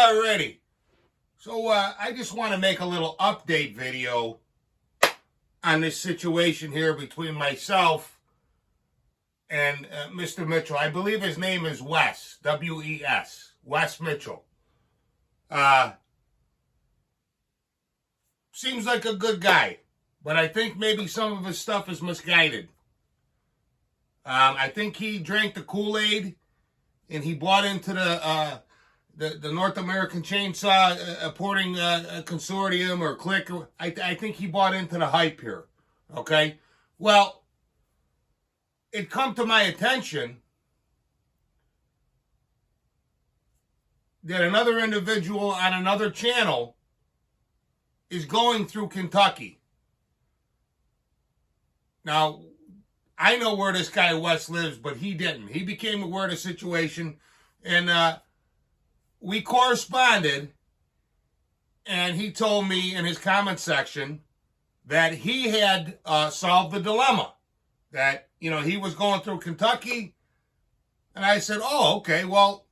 Alrighty. So I just want to make a little update video on this situation here between myself and Mr. Mitchell. I believe his name is Wes, W-E-S, Wes Mitchell. Seems like a good guy, but I think maybe some of his stuff is misguided. I think he drank the Kool-Aid and he bought into the North American Chainsaw Porting Consortium or Click. I think he bought into the hype here. Okay? Well, it come to my attention that another individual on another channel is going through Kentucky. Now, I know where this guy Wes lives, but he didn't. He became aware of the situation, and we corresponded, and he told me in his comment section that he had solved the dilemma, that, you know, he was going through Kentucky, and I said, oh, okay, well,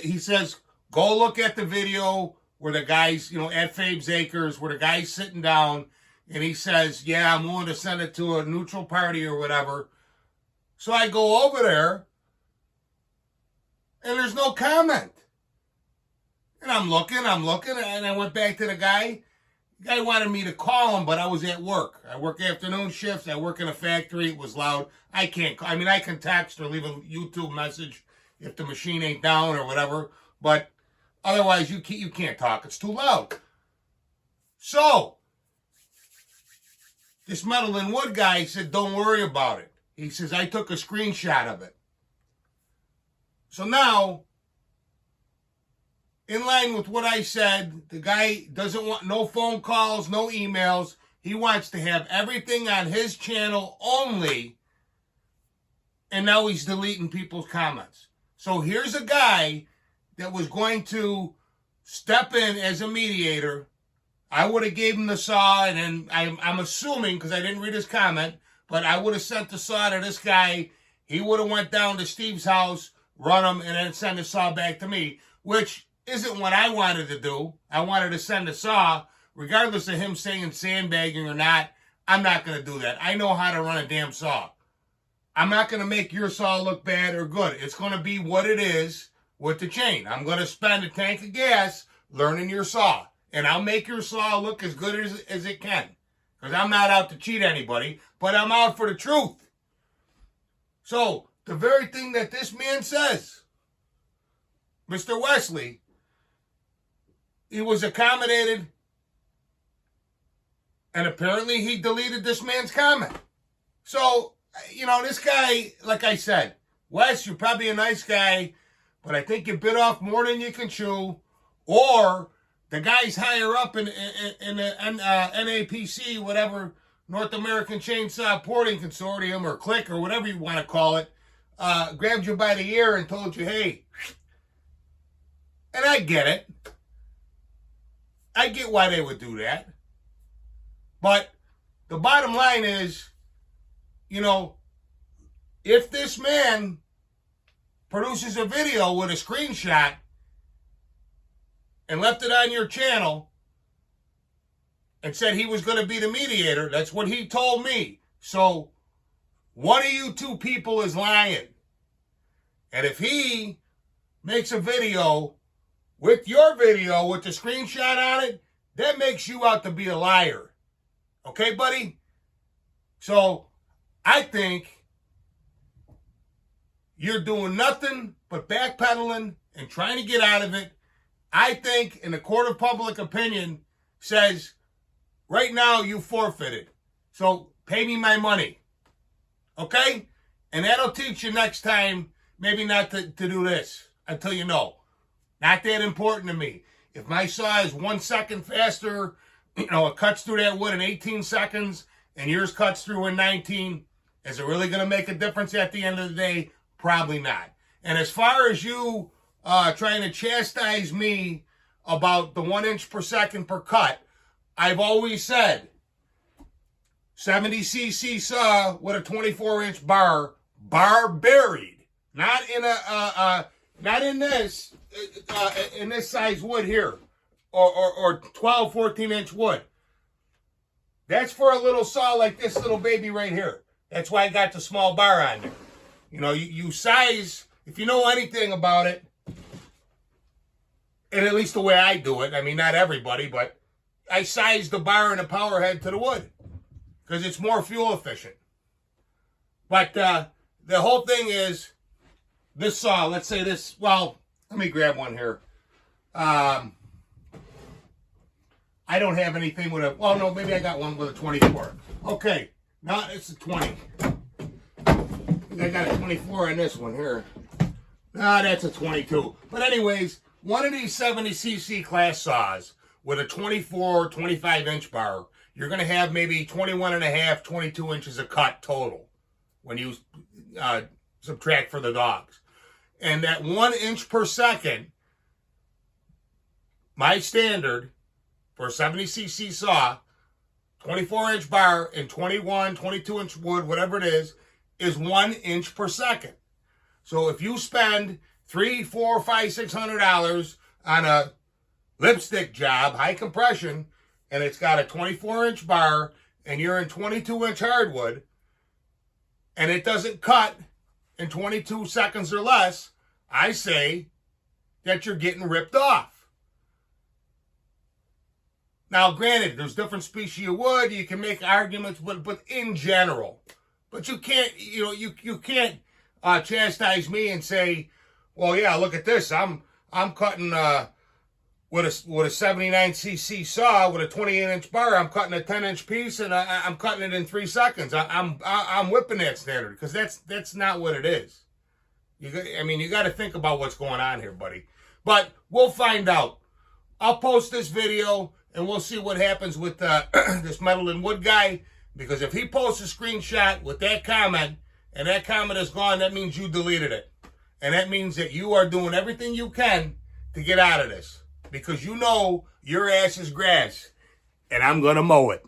he says, go look at the video where the guy's, at Fabe's Acres, where the guy's sitting down, and he says, yeah, I'm willing to send it to a neutral party or whatever. So I go over there, and there's no comment. And I'm looking, and I went back to the guy. The guy wanted me to call him, but I was at work. I work afternoon shifts. I work in a factory. It was loud. I can text or leave a YouTube message if the machine ain't down or whatever. But otherwise, you can't talk. It's too loud. So this Metal and Wood guy said, don't worry about it. He says, I took a screenshot of it. So now, in line with what I said, the guy doesn't want no phone calls, no emails. He wants to have everything on his channel only. And now he's deleting people's comments. So here's a guy that was going to step in as a mediator. I would have gave him the saw, and then I'm assuming, because I didn't read his comment, but I would have sent the saw to this guy. He would have went down to Steve's house, run him, and then send the saw back to me, which isn't what I wanted to do. I wanted to send the saw, regardless of him saying sandbagging or not. I'm not going to do that. I know how to run a damn saw. I'm not going to make your saw look bad or good. It's going to be what it is with the chain. I'm going to spend a tank of gas learning your saw. And I'll make your saw look as good as it can. Because I'm not out to cheat anybody, but I'm out for the truth. So, the very thing that this man says, Mr. Wesley, he was accommodated, and apparently he deleted this man's comment. So, this guy, like I said, Wes, you're probably a nice guy, but I think you bit off more than you can chew, or the guy's higher up in the NAPC, whatever, North American Chainsaw Porting Consortium, or Click, or whatever you want to call it, grabbed you by the ear and told you, hey, and I get it. I get why they would do that. But the bottom line is, if this man produces a video with a screenshot and left it on your channel and said he was going to be the mediator, that's what he told me. So one of you two people is lying. And if he makes a video with your video with the screenshot on it, that makes you out to be a liar. Okay, buddy? So I think you're doing nothing but backpedaling and trying to get out of it. I think, in the court of public opinion, says, right now you forfeited. So pay me my money. Okay? And that'll teach you next time maybe not to do this until you know. Not that important to me. If my saw is 1 second faster, it cuts through that wood in 18 seconds, and yours cuts through in 19, is it really going to make a difference at the end of the day? Probably not. And as far as you trying to chastise me about the 1 inch per second per cut, I've always said 70cc saw with a 24-inch bar buried, not in Not in this size wood here, or 12, 14-inch wood. That's for a little saw like this little baby right here. That's why I got the small bar on there. You know, you size, if you know anything about it, and at least the way I do it, I mean, not everybody, but I size the bar and the power head to the wood because it's more fuel efficient. But the whole thing is, this saw, let's say this, well, let me grab one here. I don't have anything with a, well, no, maybe I got one with a 24. Okay, now it's a 20. I got a 24 on this one here. Ah, that's a 22. But anyways, one of these 70cc class saws with a 24, 25-inch bar, you're going to have maybe 21 and a half, 22 inches of cut total when you subtract for the dogs. And that 1 inch per second, my standard for a 70cc saw, 24-inch bar and 21, 22-inch wood, whatever it is 1 inch per second. So if you spend $300, $400, $500, $600 on a lipstick job, high compression, and it's got a 24-inch bar, and you're in 22-inch hardwood, and it doesn't cut in 22 seconds or less, I say that you're getting ripped off. Now, granted, there's different species of wood. You can make arguments, but in general. But you can't, you can't chastise me and say, well, yeah, look at this. I'm cutting with a 79cc saw with a 28-inch bar. I'm cutting a 10-inch piece, and I'm cutting it in 3 seconds. I'm whipping that standard because that's not what it is. You got to think about what's going on here, buddy. But we'll find out. I'll post this video, and we'll see what happens with this metal and wood guy. Because if he posts a screenshot with that comment, and that comment is gone, that means you deleted it. And that means that you are doing everything you can to get out of this. Because you know your ass is grass, and I'm going to mow it.